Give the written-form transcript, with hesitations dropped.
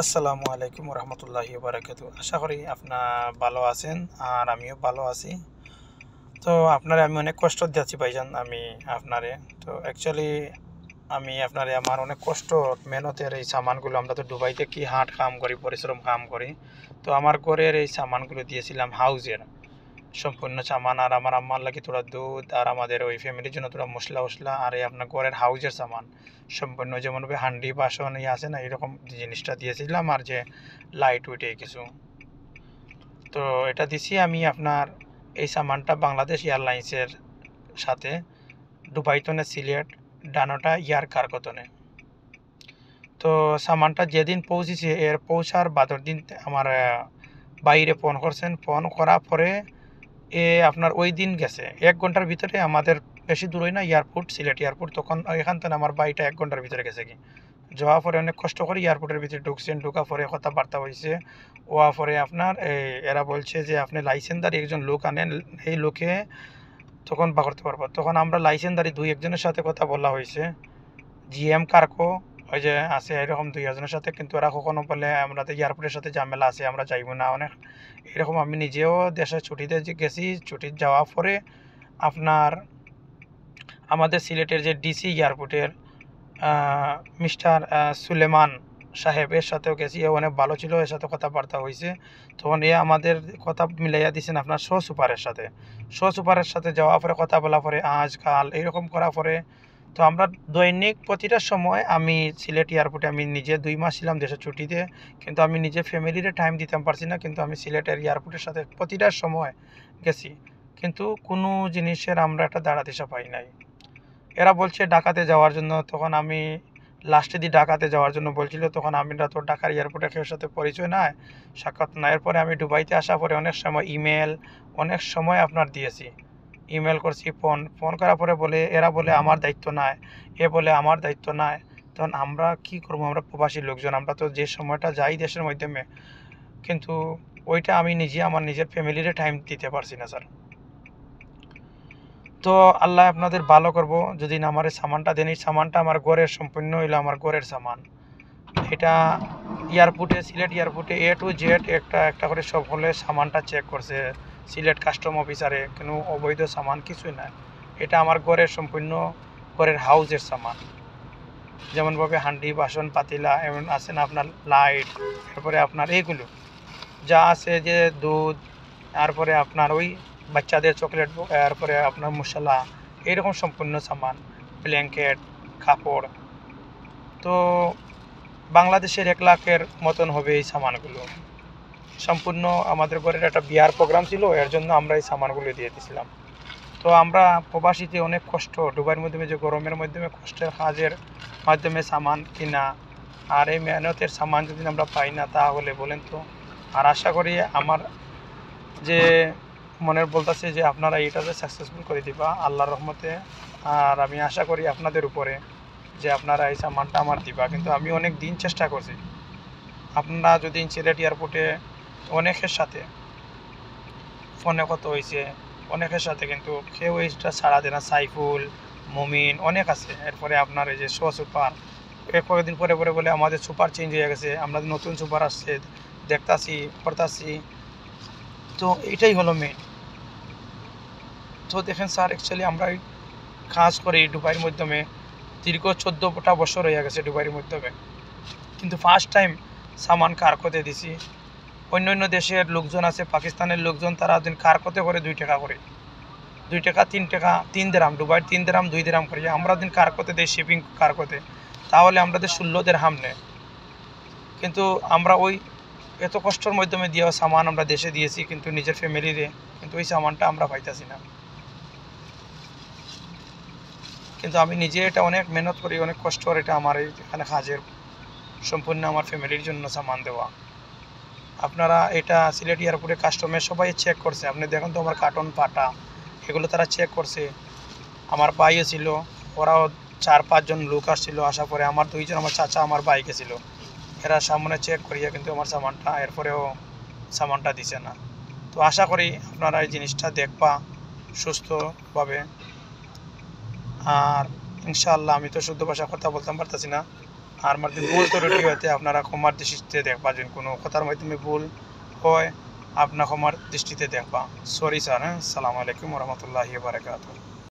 আসসালামু আলাইকুম রহমতুল্লাহি বারাকাতু। আশা করি আপনার ভালো আছেন আর আমিও ভালো আছি। তো আপনারে আমি অনেক কষ্ট দিয়েছি ভাইজান আমি আপনারে। তো অ্যাকচুয়ালি আমি আপনারে আমার অনেক কষ্ট মেহনতের এই সামানগুলো আমরা তো দুবাইতে কি হাট কাম করি, পরিশ্রম কাম করি। তো আমার ঘরের এই সামানগুলো দিয়েছিলাম হাউজের সম্পূর্ণ সামান, আর আমার আম্মার লাগি তোরা দুধ, আর আমাদের ওই ফ্যামিলির জন্য তোরা মশলা ওসলা, আর এই আপনার ঘরের হাউজের সামান সম্পূর্ণ, যেমন হান্ডি বাসন ইয়ে আছে না, এরকম জিনিসটা দিয়েছিলাম। আর যে লাইট উইট এই কিছু, তো এটা দিছি আমি আপনার এই সামানটা বাংলাদেশ এয়ারলাইন্সের সাথে দুবাইতনে সিলেট ডানোটা ইয়ার কারকতনে। তো সামানটা যেদিন পৌঁছেছে এর পৌঁছার বাদর দিন আমার বাইরে ফোন করছেন, ফোন করার পরে আপনার ওই দিন গেছে ১ ঘন্টার ভিতরে, আমাদের বেশি দূরই না এয়ারপোর্ট, সিলেট এয়ারপোর্ট। তখন এখান থেকে আমার বাড়িটা ১ ঘন্টার ভিতরে গেছে কি যাওয়া পরে অনেক কষ্ট করে এয়ারপোর্টের ভিতরে ঢুকছেন, ঢোকা পরে কথাবার্তা হয়েছে। ওয়া পরে আপনার এরা বলছে যে আপনি লাইসেন্সদারি একজন লোক আনেন, এই লোকে তখন বা করতে পারবো। তখন আমরা লাইসেন্সদারি দুই একজনের সাথে কথা বলা হয়েছে, জিএম কার্কো ওই যে আছে এরকম দুই একজনের সাথে, কিন্তু ওরা কখনো বলে আমরা তো এয়ারপোর্টের সাথে ঝামেলা আছে আমরা যাইব না অনেক এরকম। আমি নিজেও দেশে ছুটিতে গেছি, ছুটি যাওয়ার পরে আপনার আমাদের সিলেটের যে ডিসি এয়ারপোর্টের মিস্টার সুলেমান সাহেবের সাথেও গেছি, এ অনেক ভালো ছিল, এর সাথে কথাবার্তা হয়েছে। তখন এ আমাদের কথা মিলাইয়া দিয়েছেন আপনার সুপারের সাথে যাওয়ার পরে কথা বলার পরে আজকাল এইরকম করার পরে তো আমরা দৈনিক প্রতিটা সময় আমি সিলেট এয়ারপোর্টে আমি নিজে ২ মাস ছিলাম দেশের ছুটিতে, কিন্তু আমি নিজে ফ্যামিলিরে টাইম দিতে পারছি না, কিন্তু আমি সিলেটের এয়ারপোর্টের সাথে প্রতিটা সময় গেছি, কিন্তু কোনো জিনিসের আমরা একটা দাঁড়া দিশা পাই নাই। এরা বলছে ঢাকাতে যাওয়ার জন্য, তখন আমি লাস্টে দিয়ে ঢাকাতে যাওয়ার জন্য বলছিল, তখন আমরা তো ঢাকার এয়ারপোর্টে কেউ সাথে পরিচয় নাই, সাক্ষাৎ না। এরপরে আমি দুবাইতে আসার পরে অনেক সময় ইমেল অনেক সময় আপনার দিয়েছি, ইমেল করছি, ফোন ফোন করার পরে বলে এরা বলে আমার দায়িত্ব নাই, এ বলে আমার দায়িত্ব নাই। তখন আমরা কি করবো, আমরা প্রবাসী লোকজন, আমরা তো যে সময়টা যাই দেশের মাধ্যমে, কিন্তু ওইটা আমি নিজে আমার নিজের ফ্যামিলিরে টাইম দিতে পারছি না স্যার। তো আল্লাহ আপনাদের ভালো করব, যদি না আমার এই সামানটা দেন। এই সামানটা আমার ঘরের সম্পূর্ণ হইলো আমার ঘরের সামান। এটা এয়ারপোর্টে, সিলেট এয়ারপোর্টে এ টু জেড একটা একটা করে সব হলে সামানটা চেক করছে সিলেট কাস্টম অফিসারে, কোনো অবৈধ সামান কিছুই না। এটা আমার ঘরের সম্পূর্ণ ঘরের হাউজের সামান, যেমনভাবে হান্ডি বাসন পাতিলা এমন আছে না আপনার, লাইট, তারপরে আপনার এইগুলো যা আছে যে দুধ, তারপরে আপনার ওই বাচ্চাদের চকলেট, তারপরে আপনার মশলা, এইরকম সম্পূর্ণ সামান, ব্ল্যাঙ্কেট, কাপড়। তো বাংলাদেশের ১ লাখের মতন হবে এই সামানগুলো। সম্পূর্ণ আমাদের ঘরের একটা বিয়ার প্রোগ্রাম ছিল, এর জন্য আমরা এই সামানগুলো দিয়ে দিয়েছিলাম। তো আমরা প্রবাসীতে অনেক কষ্ট, দুবাইয়ের মাধ্যমে যে গরমের মাধ্যমে কষ্টের কাজের মাধ্যমে সামান কিনা, আর এই মেহনতের সামান যদি আমরা পাই না তাহলে বলেন তো। আর আশা করি আমার যে মনের বলতেছে যে আপনারা এইটাতে সাকসেসফুল করে দিবা আল্লাহর রহমতে। আর আমি আশা করি আপনাদের উপরে যে আপনারা এই সামানটা আমার দিবা, কিন্তু আমি অনেক দিন চেষ্টা করছি। আপনারা যদি সিলেট এয়ারপোর্টে অনেকের সাথে ফোনে কত হয়েছে, অনেকের সাথে, কিন্তু কেউ এইটা ছাড়া দেয় না। সাইফুল, মুমিন অনেক আছে। এরপরে আপনার এই যে সুপার, কয়েকদিন পরে পরে বলে আমাদের সুপার চেঞ্জ হয়ে গেছে, আমরা নতুন সুপার আসছে, দেখতাছি করতাছি। তো এটাই হলো মেন। তো দেখেন স্যার, অ্যাকচুয়ালি আমরা কাজ করি দুবাইয়ের মাধ্যমে, দীর্ঘ ১৪টা বছর হয়ে গেছে দুবাইয়ের মাধ্যমে, কিন্তু ফার্স্ট টাইম সামান কারকোতে দিছি। অন্য অন্য দেশের লোকজন আছে, পাকিস্তানের লোকজন, তারা দিন কারকোতে করে ২ টাকা করে, ২ টাকা ৩ টাকা, ৩ দিরহাম, দুবাইয়ের ৩ দিরহাম ২ দিরহাম করে। আমরা দিন কারকোতে দেই, শিপিং কারকোতে, তাহলে আমাদের ১৬ দিরহাম নেয়। কিন্তু আমরা ওই এত কষ্টের মাধ্যমে দেওয়া সামান আমরা দেশে দিয়েছি, কিন্তু নিজের ফ্যামিলিরে, কিন্তু ওই সামানটা আমরা পাইতেছি না। কিন্তু আমি নিজে এটা অনেক মেহনত করি, অনেক কষ্ট করে এটা আমার এখানে কাজের সম্পূর্ণ আমার ফ্যামিলির জন্য সামান দেওয়া। আপনারা এটা সিলেট এয়ারপোর্টে কাস্টমার সবাই চেক করছে, আপনি দেখুন তো আমার কার্টন পাটা এগুলো তারা চেক করছে। আমার ভাইও ছিল, ওরাও ৪-৫ জন লোক আসছিল, আসার পরে আমার ২ জন আমার চাচা আমার বাইকে ছিল, এরা সামনে চেক করিয়া কিন্তু আমার সামানটা এরপরেও সামানটা দিছে না। তো আশা করি আপনারা এই জিনিসটা দেখবা সুস্থভাবে। আর ইনশাআল্লাহ আমি তো শুদ্ধ ভাষা কথা বলতে পারতেছি না, আর মধ্যে ভুল ত্রুটি হইতে আপনারা ক্ষমার দৃষ্টিতে দেখবা, যদি কোনো কথার মাধ্যমে ভুল হয় আপনার ক্ষমার দৃষ্টিতে দেখবা। Sorry sir. হ্যাঁ, আসসালামু আলাইকুম রহমতুল্লাহি বারাকাতুহু।